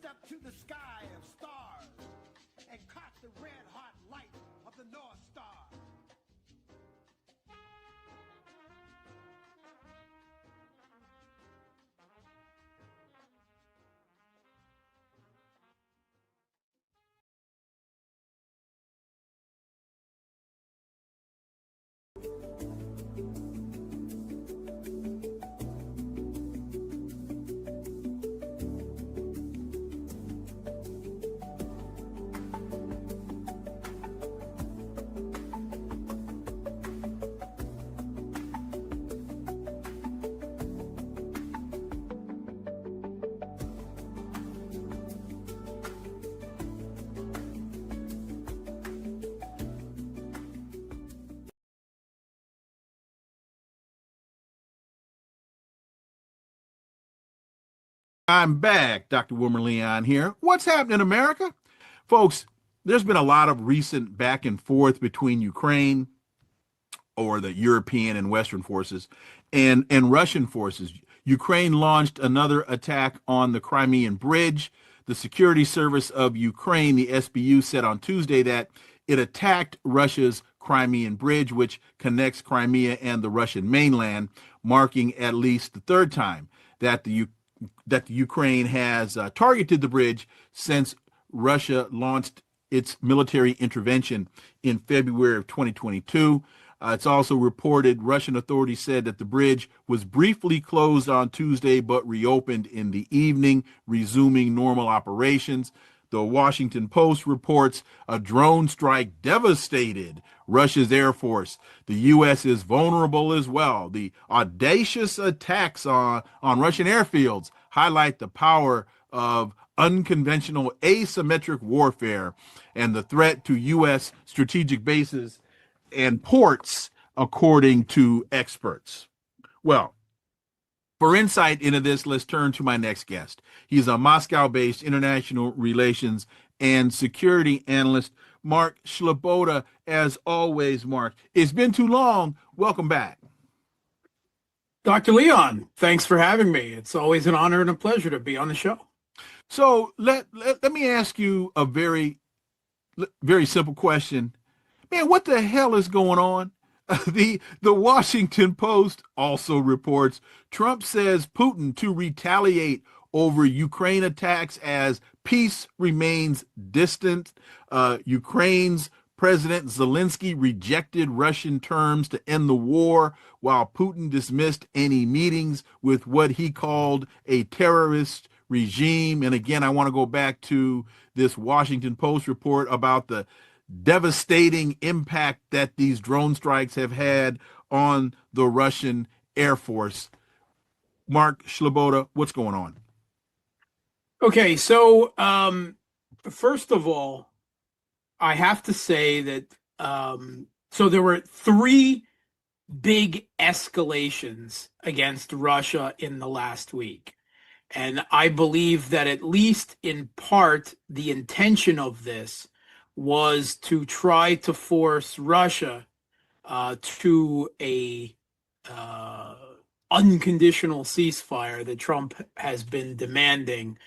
up to the sky of stars and caught the red-hot light of the North Star. I'm back. Dr. Wilmer Leon here. What's happening in America? Folks, there's been a lot of recent back and forth between Ukraine or the European and Western forces and Russian forces. Ukraine launched another attack on the Crimean Bridge. The Security Service of Ukraine, the SBU, said on Tuesday that it attacked Russia's Crimean Bridge, which connects Crimea and the Russian mainland, marking at least the third time that the Ukraine has targeted the bridge since Russia launched its military intervention in February of 2022. It's also reported Russian authorities said that the bridge was briefly closed on Tuesday but reopened in the evening, resuming normal operations. The Washington Post reports a drone strike devastated Russia's Air Force. The U.S. is vulnerable as well. The audacious attacks on Russian airfields highlight the power of unconventional asymmetric warfare and the threat to U.S. strategic bases and ports, according to experts. Well, for insight into this, let's turn to my next guest. He's a Moscow-based international relations and security analyst, Mark Sleboda. As always, Mark, it's been too long. Welcome back. Dr. Leon, thanks for having me. It's always an honor and a pleasure to be on the show. So let me ask you a very simple question. Man, what the hell is going on? The Washington Post also reports Trump says Putin to retaliate over Ukraine attacks as peace remains distant. Ukraine's President Zelensky rejected Russian terms to end the war, while Putin dismissed any meetings with what he called a terrorist regime. And again, I want to go back to this Washington Post report about the devastating impact that these drone strikes have had on the Russian Air Force. Mark Sleboda, what's going on? Okay, so first of all, I have to say that so there were three big escalations against Russia in the last week. And I believe that at least in part, the intention of this was to try to force Russia to a unconditional ceasefire that Trump has been demanding,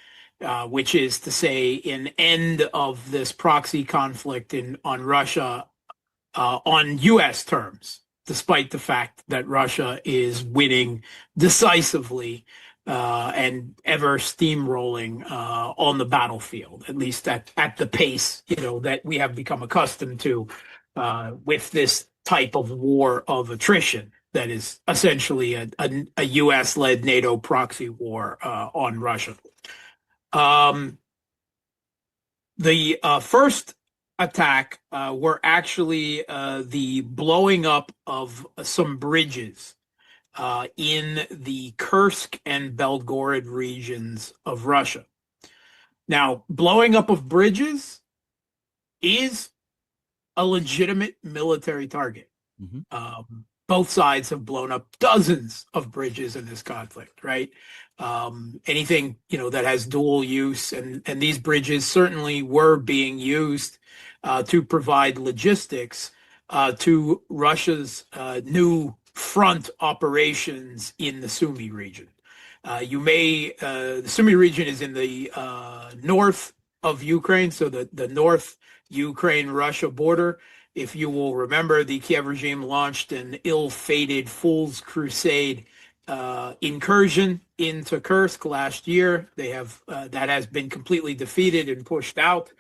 which is to say an end of this proxy conflict on Russia on U.S. terms, despite the fact that Russia is winning decisively and ever steamrolling on the battlefield, at least at the pace that we have become accustomed to with this type of war of attrition that is essentially a U.S.-led NATO proxy war on Russia. The first attack were actually the blowing up of some bridges in the Kursk and Belgorod regions of Russia. Now, blowing up of bridges is a legitimate military target. Mm-hmm. Both sides have blown up dozens of bridges in this conflict, right? Anything, that has dual use, and these bridges certainly were being used to provide logistics to Russia's new front operations in the Sumy region. The Sumy region is in the north of Ukraine, so the North Ukraine-Russia border. If you will remember, the Kiev regime launched an ill-fated fool's crusade incursion into Kursk last year. They have that has been completely defeated and pushed out,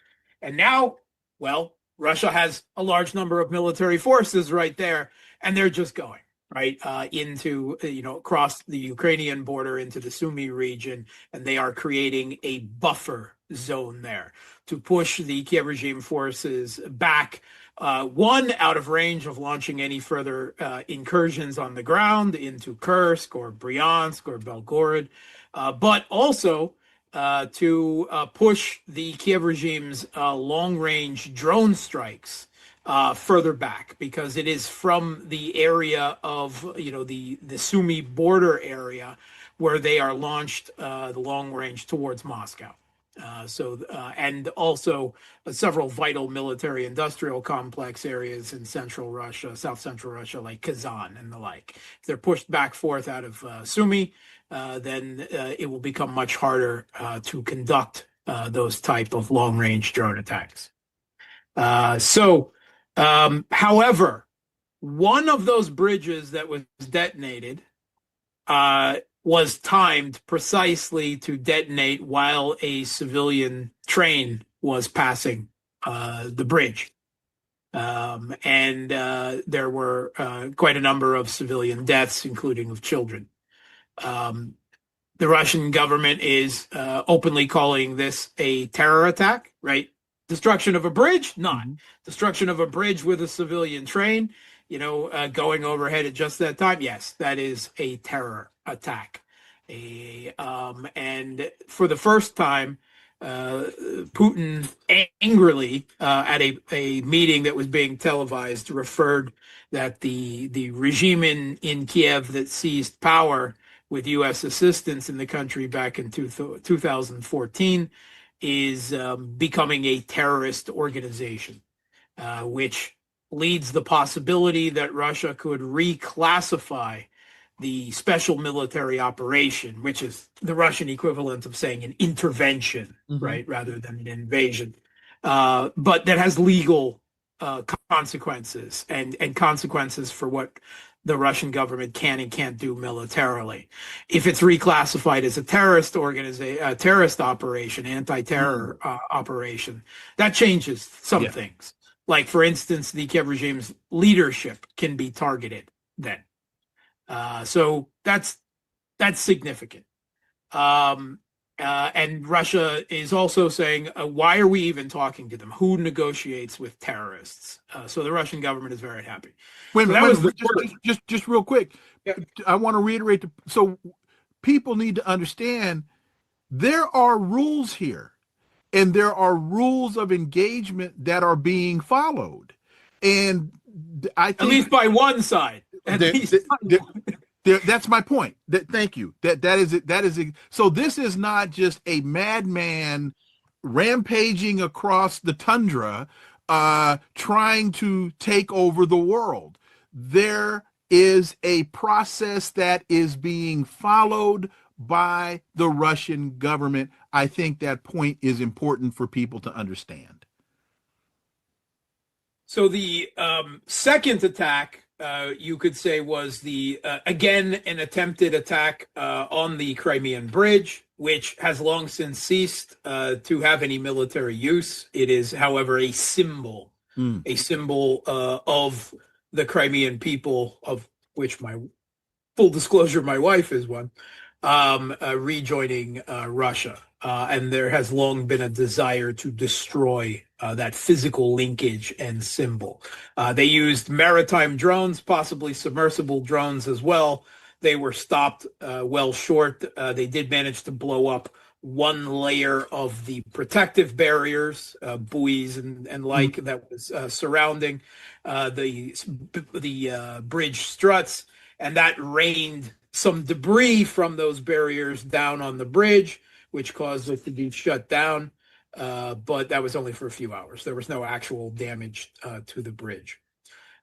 and now, well, Russia has a large number of military forces right there, and they're just going right into across the Ukrainian border into the Sumy region, and they are creating a buffer zone there to push the Kiev regime forces back. One, out of range of launching any further incursions on the ground into Kursk or Bryansk or Belgorod, but also to push the Kiev regime's long-range drone strikes further back, because it is from the area of the Sumy border area where they are launched the long range towards Moscow. And also several vital military industrial complex areas in central Russia, south central Russia, like Kazan and the like. If they're pushed back forth out of Sumy, then it will become much harder to conduct those type of long range drone attacks. However, one of those bridges that was detonated was timed precisely to detonate while a civilian train was passing the bridge. And there were quite a number of civilian deaths, including of children. The Russian government is openly calling this a terror attack, right? Destruction of a bridge? Not. Destruction of a bridge with a civilian train, going overhead at just that time? Yes, that is a terror attack. And for the first time, Putin angrily, at a meeting that was being televised, referred that the regime in Kiev that seized power with U.S. assistance in the country back in 2014 is becoming a terrorist organization, which leads the possibility that Russia could reclassify the special military operation, which is the Russian equivalent of saying an intervention, right, rather than an invasion, but that has legal consequences and consequences for what the Russian government can and can't do militarily. If it's reclassified as a terrorist terrorist operation, anti-terror operation, that changes some things. Like, for instance, the Kiev regime's leadership can be targeted then. So that's significant. And Russia is also saying, why are we even talking to them? Who negotiates with terrorists? So the Russian government is very happy. Just real quick. Yeah. I want to reiterate. So people need to understand there are rules here, and there are rules of engagement that are being followed. And I think, at least by one side. That's my point. Thank you. That is it. That is it. So this is not just a madman rampaging across the tundra, trying to take over the world. There is a process that is being followed by the Russian government. I think that point is important for people to understand. So the second attack, you could say, was again an attempted attack on the Crimean Bridge, which has long since ceased to have any military use. It is, however, a symbol of the Crimean people, of which full disclosure, my wife is one, rejoining Russia. And there has long been a desire to destroy that physical linkage and symbol. They used maritime drones, possibly submersible drones as well. They were stopped well short. They did manage to blow up one layer of the protective barriers, buoys and like, that was surrounding the bridge struts, and that rained some debris from those barriers down on the bridge, which caused it to be shut down. But that was only for a few hours. There was no actual damage to the bridge.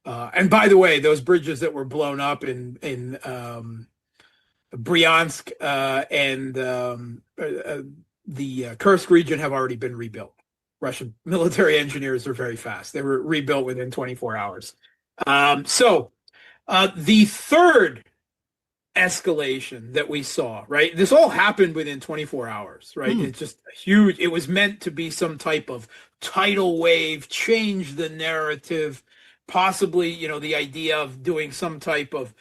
And by the way, those bridges that were blown up in Bryansk and the Kursk region have already been rebuilt. Russian military engineers are very fast. They were rebuilt within 24 hours. The third escalation that we saw, right? This all happened within 24 hours, right? It's just huge. It was meant to be some type of tidal wave, change the narrative, possibly, the idea of doing some type of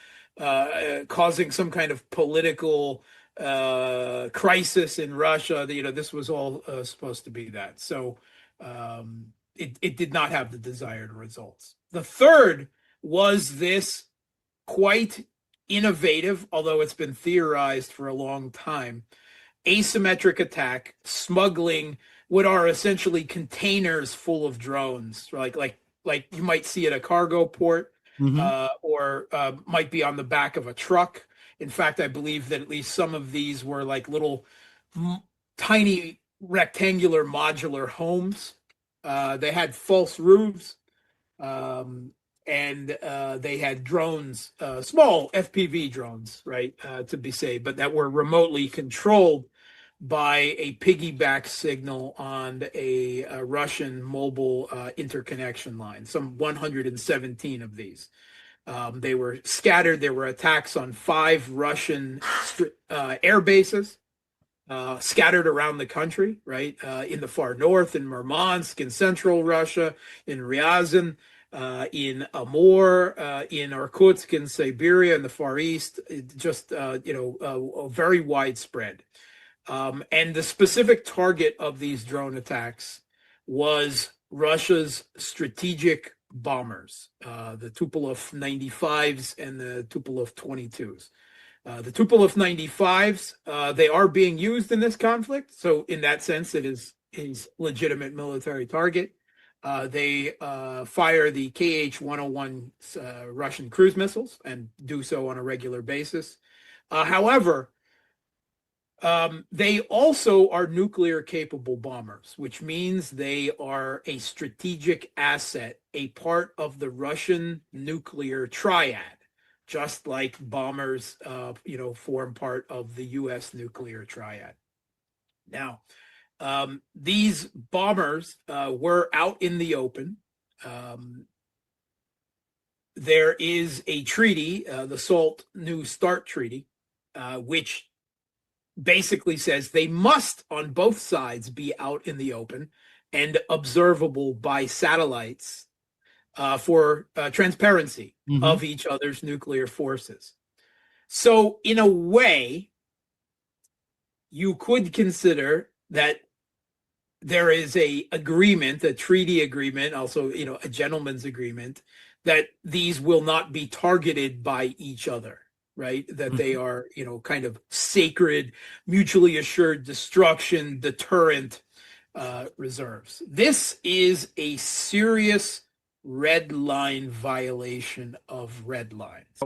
causing some kind of political crisis in Russia. This was all supposed to be that. So it did not have the desired results. The third was this quite innovative, although it's been theorized for a long time, asymmetric attack, smuggling what are essentially containers full of drones, like you might see at a cargo port, or might be on the back of a truck. In fact, I believe that at least some of these were like little tiny rectangular modular homes. They had false roofs, and they had drones, small FPV drones, right, to be safe, but that were remotely controlled by a piggyback signal on a Russian mobile interconnection line, some 117 of these. They were scattered. There were attacks on 5 Russian air bases scattered around the country, right? In the far north, in Murmansk, in central Russia, in Ryazan, in Amur, in Irkutsk, in Siberia, in the Far East, just, very widespread. And the specific target of these drone attacks was Russia's strategic bombers, the Tupolev 95s and the Tupolev 22s. The Tupolev 95s, they are being used in this conflict. So in that sense, it is a legitimate military target. They fire the KH-101 Russian cruise missiles and do so on a regular basis. However, they also are nuclear capable bombers, which means they are a strategic asset, a part of the Russian nuclear triad, just like bombers, form part of the U.S. nuclear triad. Now, these bombers were out in the open. There is a treaty, the SALT New START Treaty, which basically says they must, on both sides, be out in the open and observable by satellites for transparency of each other's nuclear forces. So in a way, you could consider that there is a treaty agreement, also, a gentleman's agreement, that these will not be targeted by each other, right? That they are, kind of sacred, mutually assured destruction, deterrent reserves. This is a serious red line violation of red lines.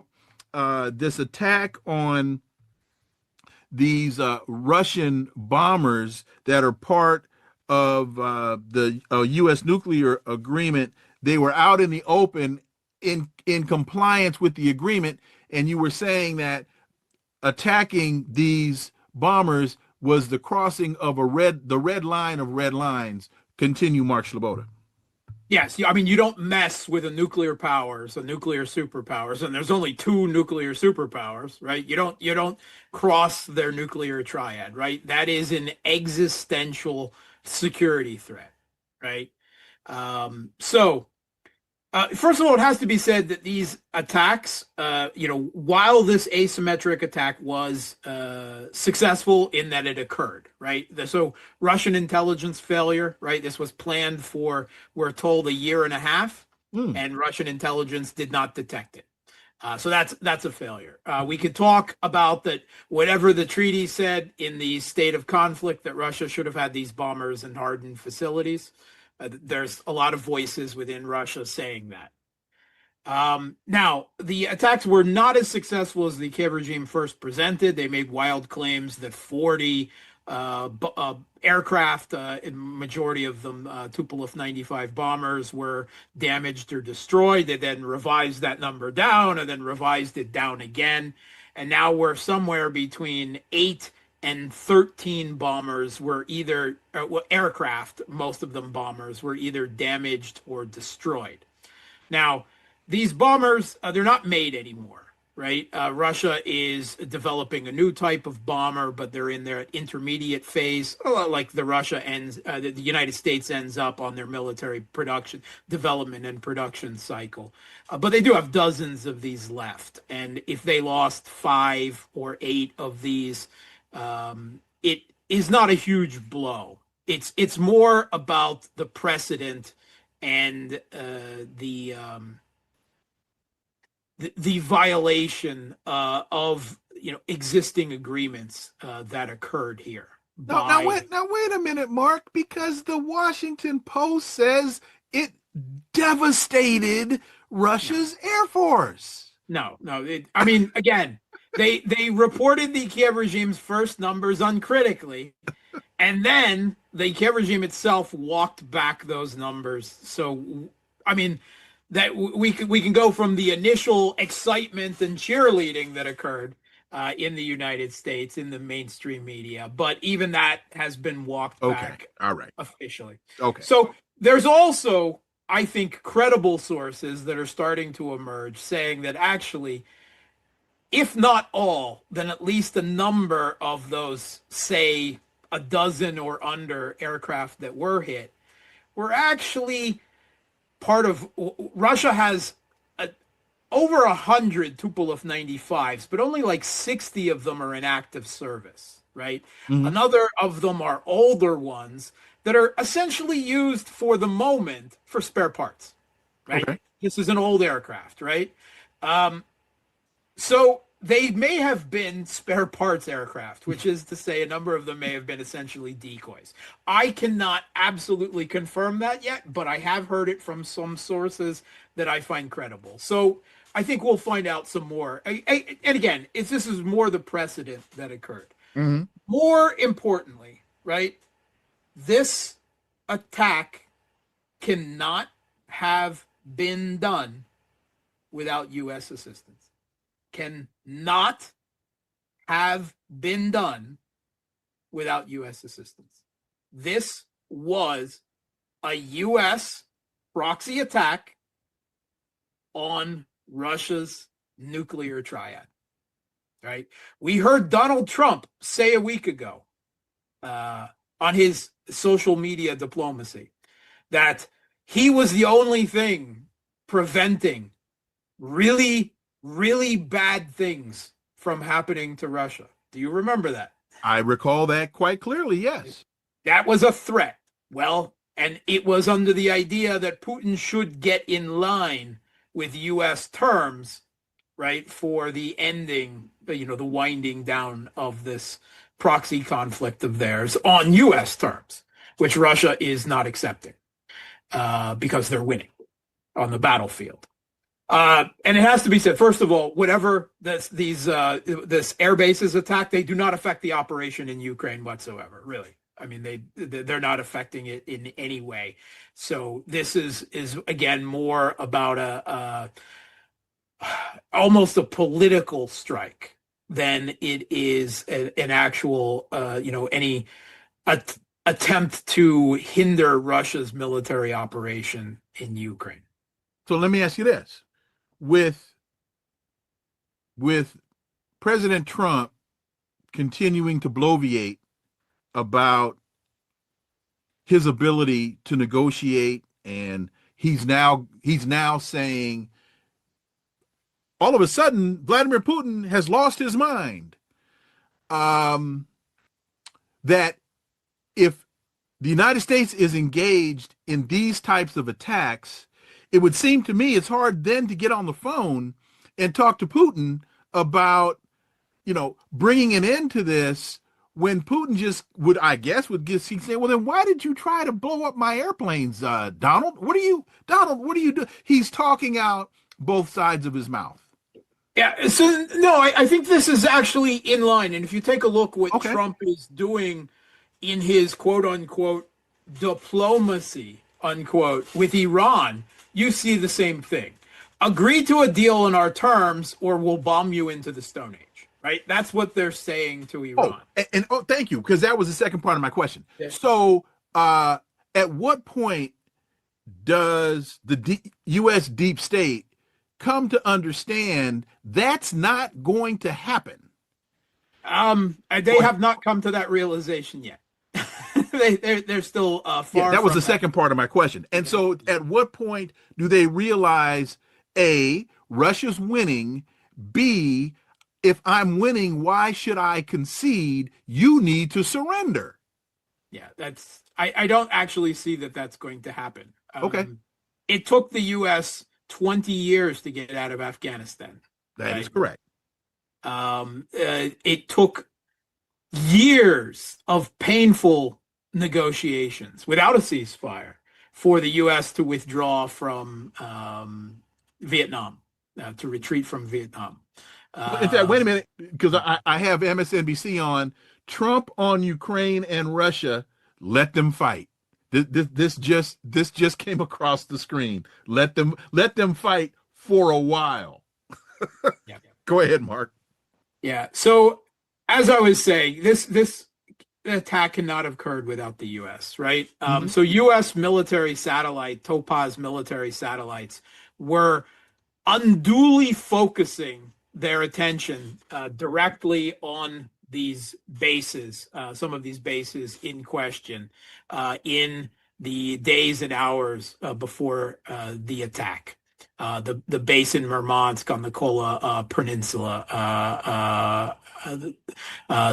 This attack on these Russian bombers that are part of the U.S. nuclear agreement, they were out in the open in compliance with the agreement. And you were saying that attacking these bombers was the crossing of the red line of red lines. Continue, Mark Sleboda. Yes, I mean, you don't mess with the nuclear powers, the nuclear superpowers, and there's only 2 nuclear superpowers, right? You don't cross their nuclear triad, right? That is an existential security threat, right? First of all, it has to be said that these attacks, while this asymmetric attack was successful in that it occurred, right? So Russian intelligence failure, right? This was planned for, we're told, 1.5 years, and Russian intelligence did not detect it. So that's a failure. We could talk about that, whatever the treaty said in the state of conflict, that Russia should have had these bombers in hardened facilities. There's a lot of voices within Russia saying that. Now, the attacks were not as successful as the Kiev regime first presented. They made wild claims that 40 aircraft, majority of them Tupolev 95 bombers, were damaged or destroyed. They then revised that number down and then revised it down again. and now we're somewhere between 8 and 13 bombers were either aircraft, most of them bombers, were either damaged or destroyed. Now, these bombers, they're not made anymore, right? Russia is developing a new type of bomber, but they're in their intermediate phase, like the United States ends up on their military production, development and production cycle. But they do have dozens of these left. And if they lost 5 or 8 of these, it is not a huge blow. It's more about the precedent and the violation of existing agreements that occurred here. Now wait a minute, Mark, because the Washington Post says it devastated Russia's Air Force. No. I mean, again, they reported the Kiev regime's first numbers uncritically, and then the Kiev regime itself walked back those numbers. So, I mean, that we can go from the initial excitement and cheerleading that occurred in the United States in the mainstream media, but even that has been walked back. All right. Officially. Okay. So there's also, I think, credible sources that are starting to emerge saying that actually, if not all, then at least a number of those, say, a dozen or under aircraft that were hit were actually part of. Russia has over 100 Tupolev 95s, but only like 60 of them are in active service, right? Mm-hmm. Another of them are older ones that are essentially used for the moment for spare parts, right? Okay. This is an old aircraft, right? So they may have been spare parts aircraft, which is to say a number of them may have been essentially decoys. I cannot absolutely confirm that yet, but I have heard it from some sources that I find credible. So I think we'll find out some more. And again, this is more the precedent that occurred. Mm-hmm. More importantly, right, this attack cannot have been done without U.S. assistance. Cannot have been done without U.S. assistance. This was a U.S. proxy attack on Russia's nuclear triad, right? We heard Donald Trump say a week ago on his social media diplomacy that he was the only thing preventing really bad things from happening to Russia. Do you remember that? I recall that quite clearly, yes. That was a threat. Well, and it was under the idea that Putin should get in line with U.S. terms, right, for the ending, the winding down of this proxy conflict of theirs on U.S. terms, which Russia is not accepting because they're winning on the battlefield. And it has to be said, first of all, whatever this air bases attack, they do not affect the operation in Ukraine whatsoever, really. I mean, they're not affecting it in any way. So this is again more about almost a political strike than it is an actual any attempt to hinder Russia's military operation in Ukraine. So let me ask you this: with President Trump continuing to bloviate about his ability to negotiate, and he's now saying all of a sudden Vladimir Putin has lost his mind, that if the United States is engaged in these types of attacks, it would seem to me it's hard then to get on the phone and talk to Putin about, bringing an end to this, when Putin just would say, well, then why did you try to blow up my airplanes, Donald? What are you doing? He's talking out both sides of his mouth. Yeah. So no, I think this is actually in line. And if you take a look what Trump is doing in his quote unquote diplomacy, unquote, with Iran, you see the same thing. Agree to a deal on our terms or we'll bomb you into the Stone Age. right? That's what they're saying to Oh, Iran. and oh, thank you, because that was the second part of my question. Yeah. So, at what point does the U.S. deep state come to understand that's not going to happen? They have not come to that realization yet. They're still Yeah, far that was from the that. second part of my question. And so, at what point do they realize A, Russia's winning, B, if I'm winning, why should I concede? You need to surrender. Yeah, I don't actually see that that's going to happen. Okay, It took the U.S. 20 years to get out of Afghanistan, that is right? correct. It took years of painful negotiations without a ceasefire for the U.S. to withdraw from Vietnam, to retreat from Vietnam. In fact, wait a minute, because I have MSNBC on. Trump on Ukraine and Russia. Let them fight. This just came across the screen. Let them fight for a while. Yeah. Go ahead, Mark. Yeah. So as I was saying, this attack cannot have occurred without the U.S., right? So U.S. military satellite, Topaz military satellites, were unduly focusing their attention directly on these bases, some of these bases in question, in the days and hours before the attack. The base in Murmansk on the Kola Peninsula.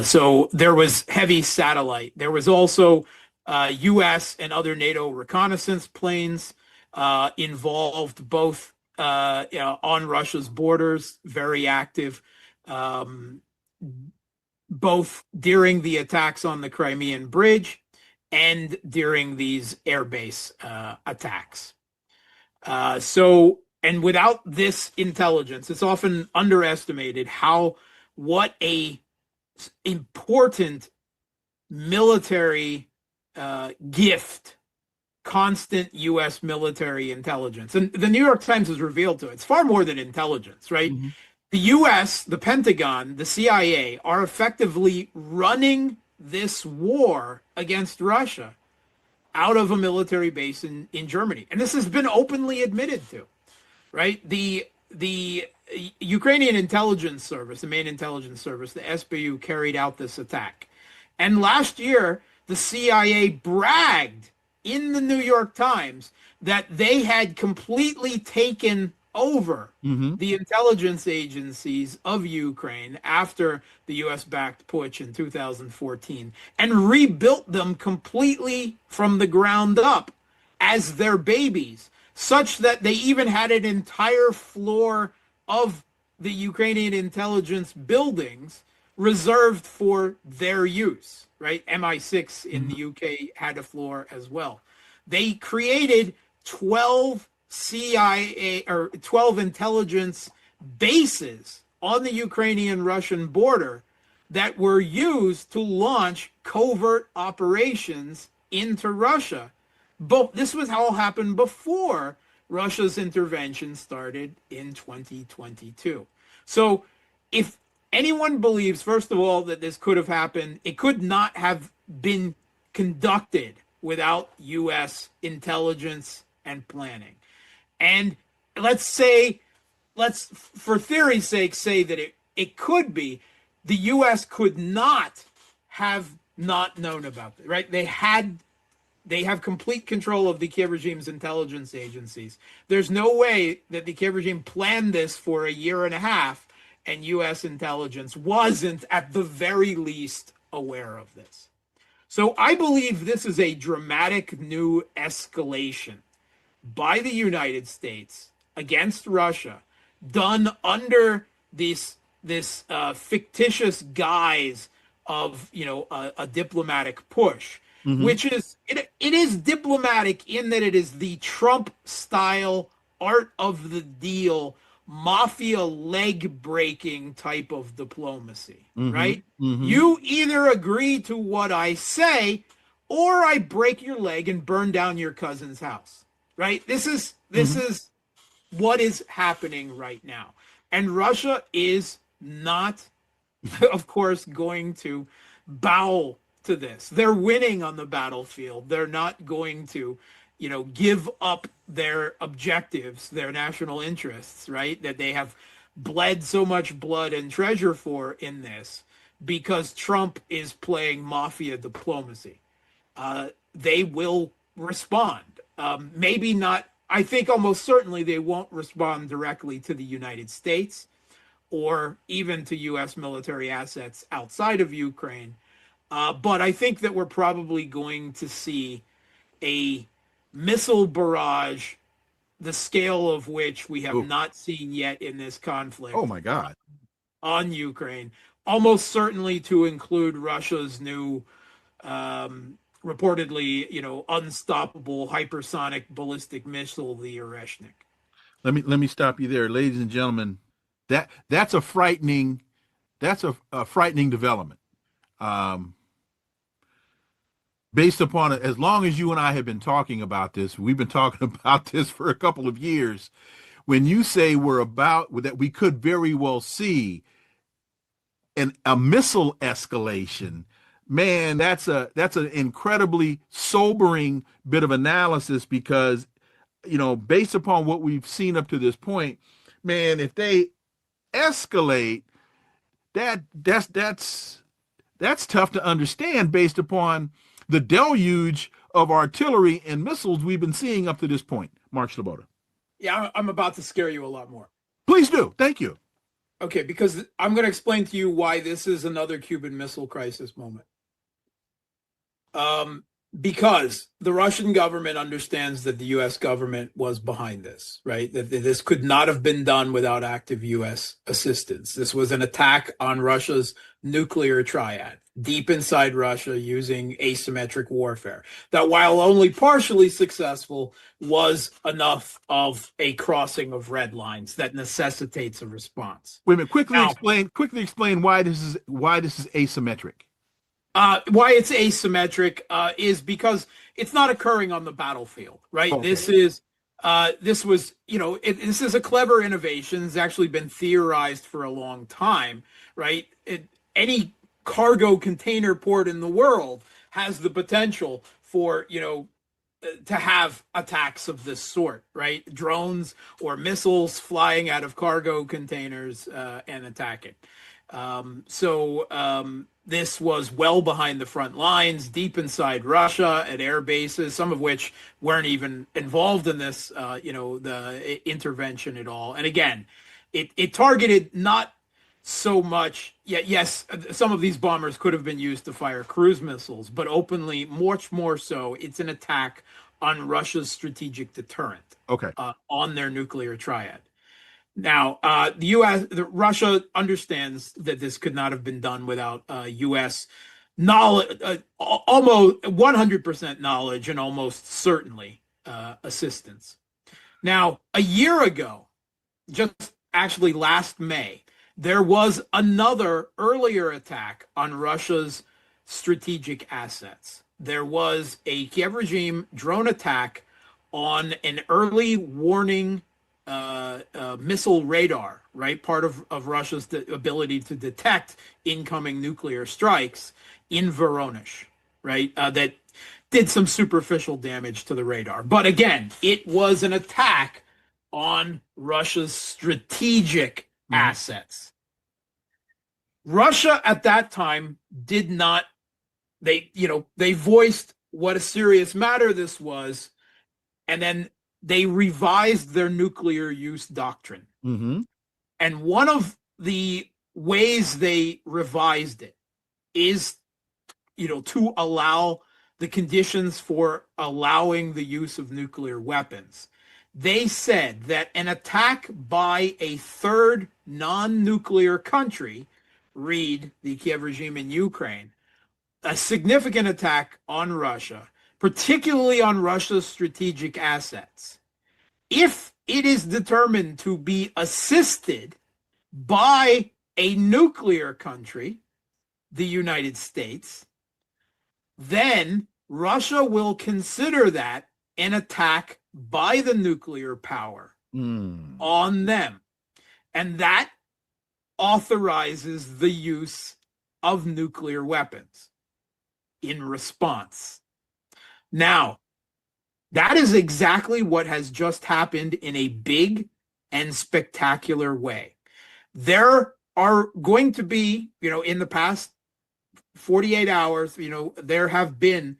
So there was heavy satellite. There was also U.S. and other NATO reconnaissance planes involved, both on Russia's borders, very active, both during the attacks on the Crimean Bridge and during these airbase attacks. And without this intelligence, it's often underestimated what a important military gift constant U.S. military intelligence. And the New York Times has revealed to it, it's far more than intelligence, right? Mm-hmm. The U.S., the Pentagon, the CIA are effectively running this war against Russia out of a military base in Germany. And this has been openly admitted to, right? The Ukrainian intelligence service, the main intelligence service, the SBU, carried out this attack. And last year, the CIA bragged in the New York Times that they had completely taken over the intelligence agencies of Ukraine after the U.S.-backed putsch in 2014 and rebuilt them completely from the ground up as their babies, such that they even had an entire floor of the Ukrainian intelligence buildings reserved for their use, right? MI6 in the UK had a floor as well. They created 12 CIA or 12 intelligence bases on the Ukrainian-Russian border that were used to launch covert operations into Russia. But this was all happened before Russia's intervention started in 2022. So if anyone believes, first of all, that this could have happened, it could not have been conducted without U.S. intelligence and planning. And let's for theory's sake, say that it could be, the U.S. could not have not known about it, right? They have complete control of the Kiev regime's intelligence agencies. There's no way that the Kiev regime planned this for a year and a half and U.S. intelligence wasn't, at the very least, aware of this. So I believe this is a dramatic new escalation by the United States against Russia, done under this fictitious guise of a diplomatic push, which is it is diplomatic in that it is the Trump style art of the deal, mafia leg breaking type of diplomacy, right? You either agree to what I say or I break your leg and burn down your cousin's house, right? This is what is happening right now. And Russia is not of course, going to bow to this. They're winning on the battlefield. They're not going to, give up their objectives, their national interests, right? That they have bled so much blood and treasure for in this because Trump is playing mafia diplomacy. They will respond. Maybe not. I think almost certainly they won't respond directly to the United States or even to U.S. military assets outside of Ukraine. But I think that we're probably going to see a missile barrage, the scale of which we have not seen yet in this conflict. Oh, my God. On Ukraine, almost certainly to include Russia's new, reportedly, unstoppable hypersonic ballistic missile, the Oreshnik. Let me stop you there, ladies and gentlemen. That's a frightening development. Based upon it, as long as you and I have been talking about this, we've been talking about this for a couple of years. When you say that we could very well see a missile escalation, man, that's an incredibly sobering bit of analysis because, based upon what we've seen up to this point, man, if they escalate, that's tough to understand based upon the deluge of artillery and missiles we've been seeing up to this point. Mark Sleboda. Yeah, I'm about to scare you a lot more. Please do. Thank you. Okay, because I'm going to explain to you why this is another Cuban Missile Crisis moment. Because the Russian government understands that the U.S. government was behind this, right? That this could not have been done without active U.S. assistance. This was an attack on Russia's nuclear triad, deep inside Russia using asymmetric warfare. That while only partially successful, was enough of a crossing of red lines that necessitates a response. Wait a minute. Quickly explain why this is asymmetric. Why it's asymmetric is because it's not occurring on the battlefield, right? Okay. This is a clever innovation. It's actually been theorized for a long time, right? Any cargo container port in the world has the potential for, to have attacks of this sort, right? Drones or missiles flying out of cargo containers and attacking. This was well behind the front lines, deep inside Russia at air bases, some of which weren't even involved in this, the intervention at all. And again, it targeted not so much, yes, some of these bombers could have been used to fire cruise missiles, but openly, much more so, it's an attack on Russia's strategic deterrent. Okay. On their nuclear triad. Now, Russia understands that this could not have been done without U.S. knowledge, almost 100% knowledge, and almost certainly assistance. Now, a year ago, just actually last May, there was another earlier attack on Russia's strategic assets. There was a Kiev regime drone attack on an early warning missile radar, right? Part of Russia's ability to detect incoming nuclear strikes in Voronezh, right? That did some superficial damage to the radar. But again, it was an attack on Russia's strategic assets. Russia at that time did not, they voiced what a serious matter this was, and then they revised their nuclear use doctrine. Mm-hmm. And one of the ways they revised it is, to allow the conditions for allowing the use of nuclear weapons. They said that an attack by a third non-nuclear country, read the Kiev regime in Ukraine, a significant attack on Russia, particularly on Russia's strategic assets, if it is determined to be assisted by a nuclear country, the United States, then Russia will consider that an attack by the nuclear power on them. And that authorizes the use of nuclear weapons in response. Now, that is exactly what has just happened in a big and spectacular way. There are going to be, in the past 48 hours, there have been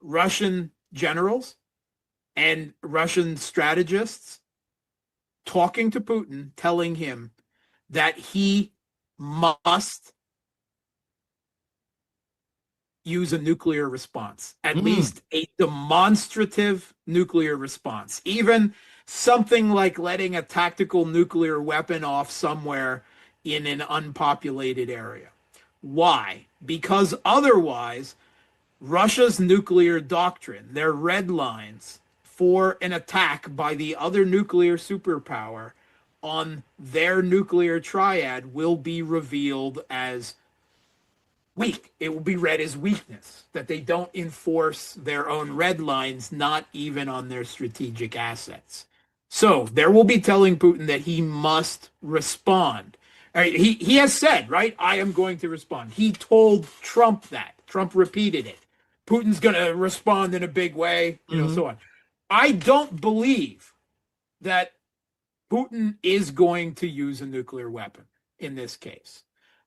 Russian generals and Russian strategists talking to Putin, telling him that he must use a nuclear response, at least a demonstrative nuclear response. Even something like letting a tactical nuclear weapon off somewhere in an unpopulated area. Why? Because otherwise, Russia's nuclear doctrine, their red lines for an attack by the other nuclear superpower on their nuclear triad, will be revealed as weak. It will be read as weakness, that they don't enforce their own red lines, not even on their strategic assets. So there will be telling Putin that he must respond. All right, he has said, right, I am going to respond. He told Trump that. Trump repeated it. Putin's going to respond in a big way, so on. I don't believe that Putin is going to use a nuclear weapon in this case.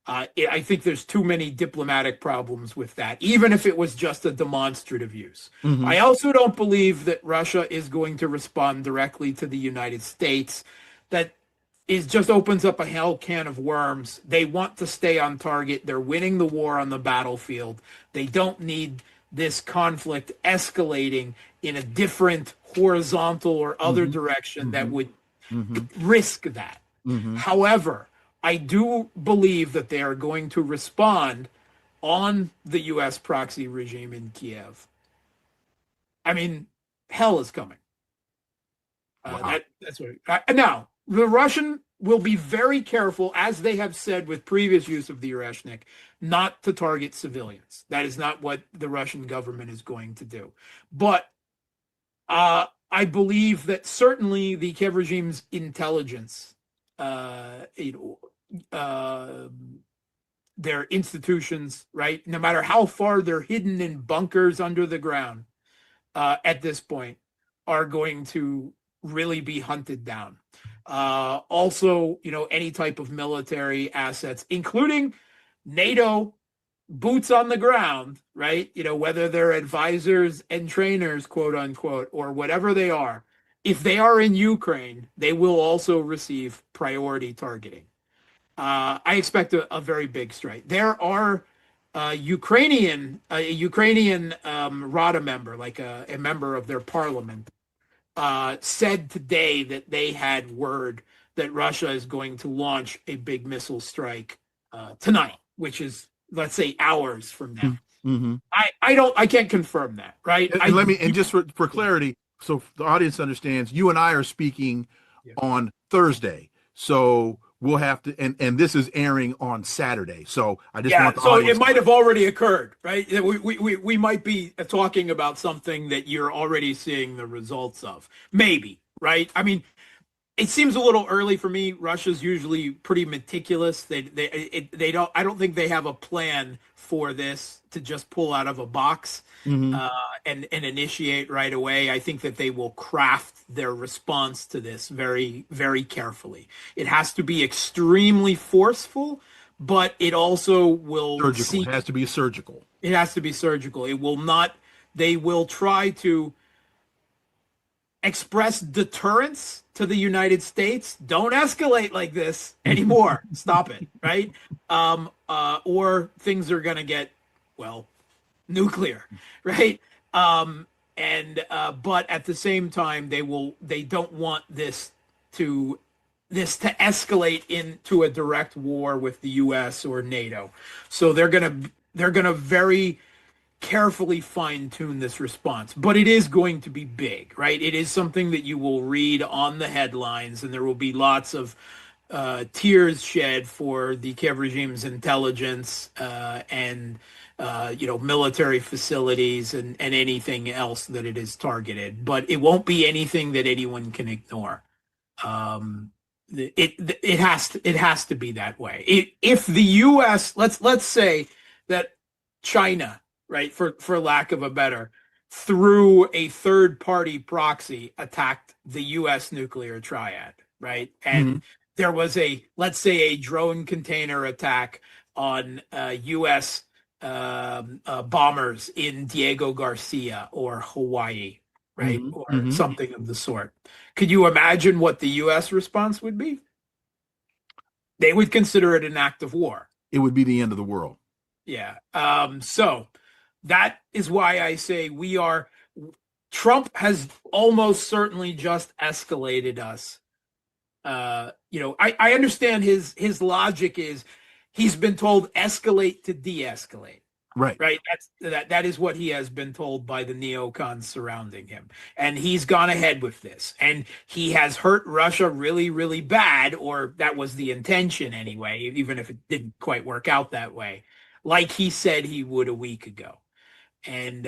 I think there's too many diplomatic problems with that, even if it was just a demonstrative use. I also don't believe that Russia is going to respond directly to the United States. That is just opens up a hell can of worms. They want to stay on target. They're winning the war on the battlefield. They don't need this conflict escalating in a different horizontal or other direction that would risk that. However, I do believe that they are going to respond on the U.S. proxy regime in Kiev. I mean, hell is coming. Wow. That's what. Now, the Russian will be very careful, as they have said with previous use of the Ureshnik, not to target civilians. That is not what the Russian government is going to do. But I believe that certainly the Kiev regime's intelligence, their institutions, right, no matter how far they're hidden in bunkers under the ground, at this point, are going to really be hunted down. Also, any type of military assets, including NATO boots on the ground, right? Whether they're advisors and trainers, quote unquote, or whatever they are, if they are in Ukraine, they will also receive priority targeting. I expect a very big strike. There are Ukrainian Rada member, like a member of their parliament, said today that they had word that Russia is going to launch a big missile strike tonight, which is, let's say, hours from now. I can't confirm that, right? And just for clarity, so the audience understands, you and I are speaking on Thursday, so we'll have to, and this is airing on Saturday. So I just want the so audience it might have already occurred, right? We might be talking about something that you're already seeing the results of, maybe, right? I mean, it seems a little early for me. Russia's usually pretty meticulous. They don't. I don't think they have a plan for this to just pull out of a box and initiate right away. I think that they will craft their response to this very, very carefully. It has to be extremely forceful, but it also will surgical. It has to be surgical. It has to be surgical. It will not. They will try to express deterrence to the United States. Don't escalate like this anymore. Stop it, right? Or things are going to get, well, nuclear, right? But at the same time, they don't want this to escalate into a direct war with the US or NATO. So they're going to very carefully fine-tune this response, but it is going to be big, right? It is something that you will read on the headlines, and there will be lots of tears shed for the Kiev regime's intelligence and military facilities and anything else that it is targeted. But it won't be anything that anyone can ignore. it has to be that way. If the U.S. let's say that China, right, for lack of a better, through a third party proxy attacked the U.S. nuclear triad, right, and there was let's say a drone container attack on U.S. Bombers in Diego Garcia or Hawaii, right, or something of the sort. Could you imagine what the U.S. response would be? They would consider it an act of war. It would be the end of the world. Yeah. So that is why I say Trump has almost certainly just escalated us. I understand his logic is he's been told escalate to de-escalate. Right. That is what he has been told by the neocons surrounding him. And he's gone ahead with this. And he has hurt Russia really, really bad, or that was the intention anyway, even if it didn't quite work out that way, like he said he would a week ago. And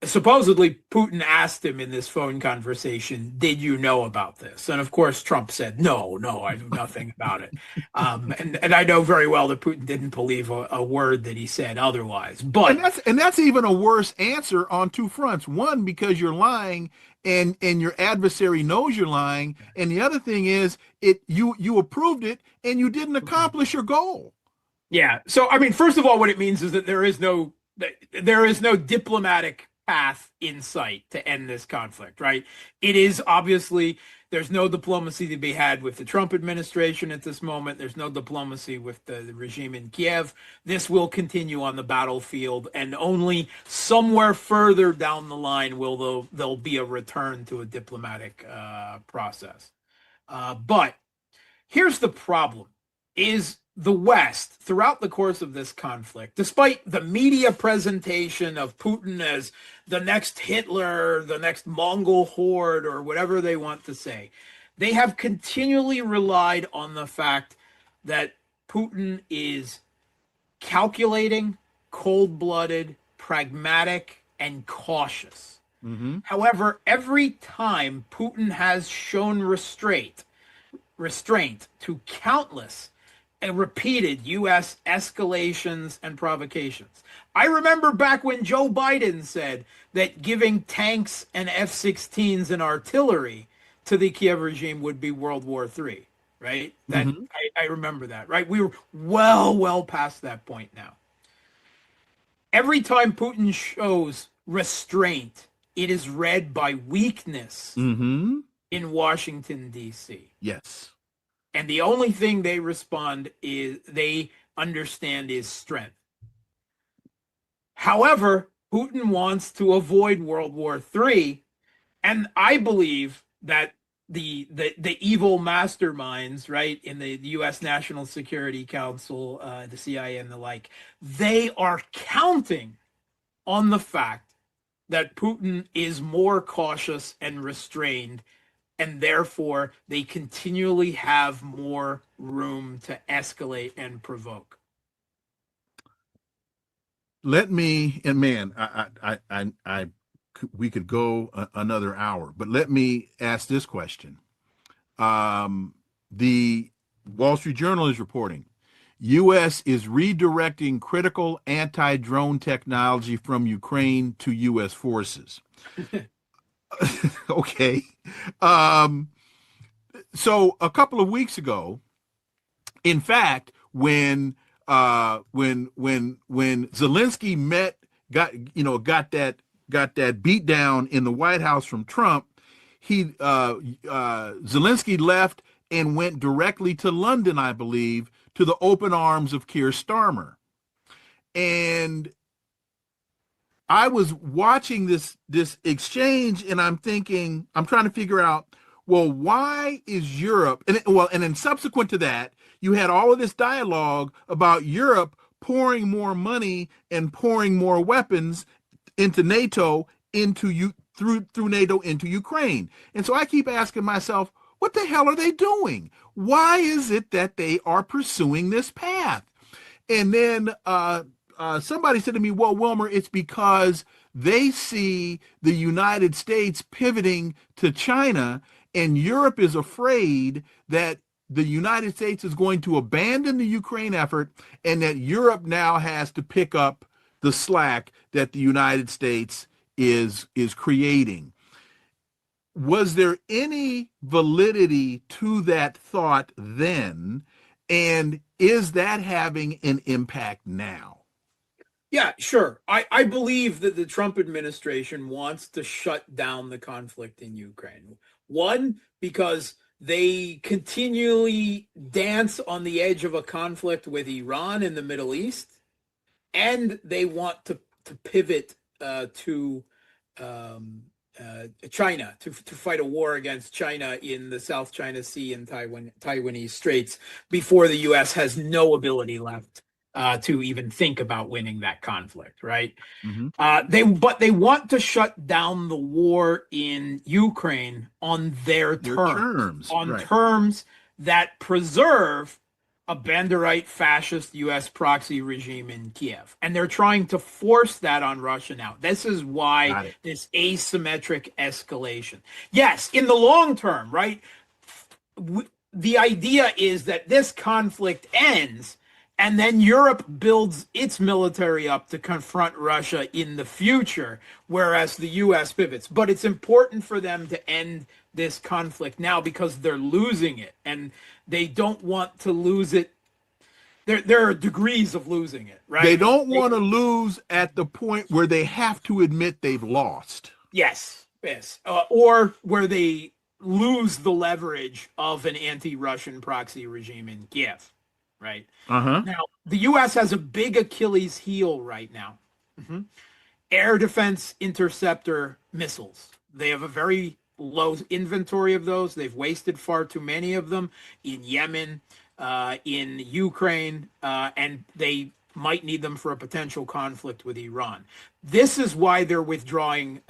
supposedly Putin asked him in this phone conversation, did you know about this? And of course, Trump said, no, I knew nothing about it. And I know very well that Putin didn't believe a word that he said otherwise. But and that's even a worse answer on two fronts. One, because you're lying and your adversary knows you're lying. And the other thing is you approved it and you didn't accomplish your goal. Yeah. So, I mean, first of all, what it means is that there is no diplomatic path in sight to end this conflict, right? It is obviously, there's no diplomacy to be had with the Trump administration at this moment. There's no diplomacy with the regime in Kiev. This will continue on the battlefield, and only somewhere further down the line will there'll be a return to a diplomatic process. But here's the problem, is the West, throughout the course of this conflict, despite the media presentation of Putin as the next Hitler, the next Mongol horde, or whatever they want to say, they have continually relied on the fact that Putin is calculating, cold-blooded, pragmatic, and cautious. However, every time Putin has shown restraint to countless and repeated U.S. escalations and provocations. I remember back when Joe Biden said that giving tanks and F-16s and artillery to the Kiev regime would be World War III, right? I remember that, right? We were well past that point now. Every time Putin shows restraint, it is read by weakness in Washington, D.C. Yes. And the only thing they understand is strength. However, Putin wants to avoid World War III, and I believe that the evil masterminds, right, in the U.S. National Security Council, the CIA and the like, they are counting on the fact that Putin is more cautious and restrained, and therefore they continually have more room to escalate and provoke. We could go another hour, but let me ask this question. The Wall Street Journal is reporting U.S. is redirecting critical anti-drone technology from Ukraine to U.S. forces. Okay. So a couple of weeks ago, in fact, when Zelensky got that beat down in the White House from Trump, Zelensky left and went directly to London, I believe, to the open arms of Keir Starmer. And I was watching this exchange, and I'm trying to figure out, well, why is Europe, and then subsequent to that, you had all of this dialogue about Europe pouring more money and pouring more weapons into NATO, through NATO into Ukraine. And so I keep asking myself, what the hell are they doing? Why is it that they are pursuing this path? And then somebody said to me, well, Wilmer, it's because they see the United States pivoting to China, And Europe is afraid that the United States is going to abandon the Ukraine effort and that Europe now has to pick up the slack that the United States is creating. Was there any validity to that thought then? And is that having an impact now? Yeah, sure. I believe that the Trump administration wants to shut down the conflict in Ukraine. One, because they continually dance on the edge of a conflict with Iran in the Middle East, and they want to pivot to China, to fight a war against China in the South China Sea and Taiwanese Straits before the U.S. has no ability left to even think about winning that conflict, right? Mm-hmm. They want to shut down the war in Ukraine on their terms, on right. terms that preserve a Banderite fascist U.S. proxy regime in Kiev. And they're trying to force that on Russia now. This is why this asymmetric escalation. Yes, in the long term, right? The idea is that this conflict ends and then Europe builds its military up to confront Russia in the future, whereas the U.S. pivots. But it's important for them to end this conflict now because they're losing it, and they don't want to lose it. There are degrees of losing it, right? They don't want to lose at the point where they have to admit they've lost. Yes. Or where they lose the leverage of an anti-Russian proxy regime in Kiev. Right. Uh-huh. Now, the U.S. has a big Achilles heel right now. Mm-hmm. Air defense interceptor missiles. They have a very low inventory of those. They've wasted far too many of them in Yemen, in Ukraine, and they might need them for a potential conflict with Iran. This is why they're withdrawing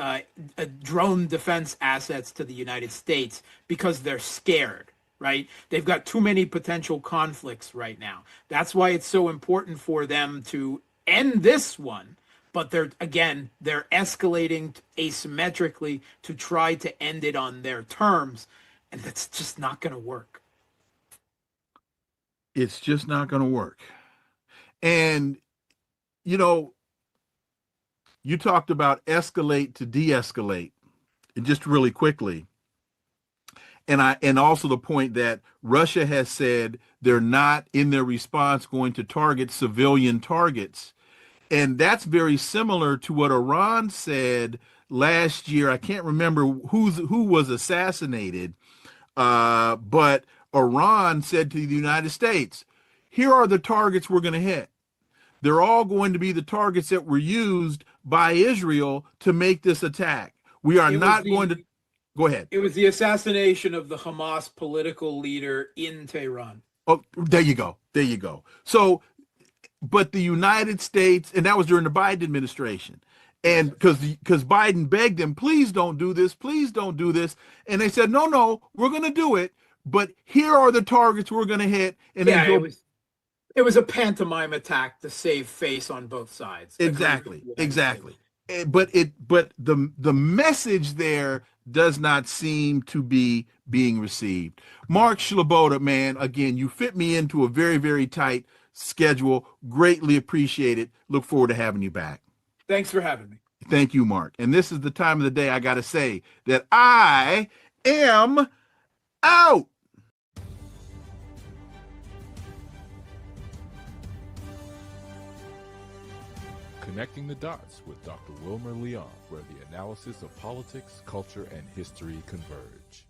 drone defense assets to the United States, because they're scared. Right? They've got too many potential conflicts right now. That's why it's so important for them to end this one. But they're escalating asymmetrically to try to end it on their terms. And that's just not going to work. It's just not going to work. And, you know, you talked about escalate to de-escalate. And just really quickly, and also the point that Russia has said they're not in their response going to target civilian targets. And that's very similar to what Iran said last year. I can't remember who was assassinated, but Iran said to the United States, here are the targets we're going to hit. They're all going to be the targets that were used by Israel to make this attack. We are not going to... Go ahead. It was the assassination of the Hamas political leader in Tehran. Oh, there you go. So, but the United States, and that was during the Biden administration, and because Biden begged them, please don't do this, and they said, no, we're going to do it, but here are the targets we're going to hit, and it was a pantomime attack to save face on both sides. Exactly. But the message there does not seem to be being received. Mark Sleboda, man, again, you fit me into a very, very tight schedule. Greatly appreciate it. Look forward to having you back. Thanks for having me. Thank you, Mark. And this is the time of the day I got to say that I am out. Connecting the Dots with Dr. Wilmer Leon, where the analysis of politics, culture, and history converge.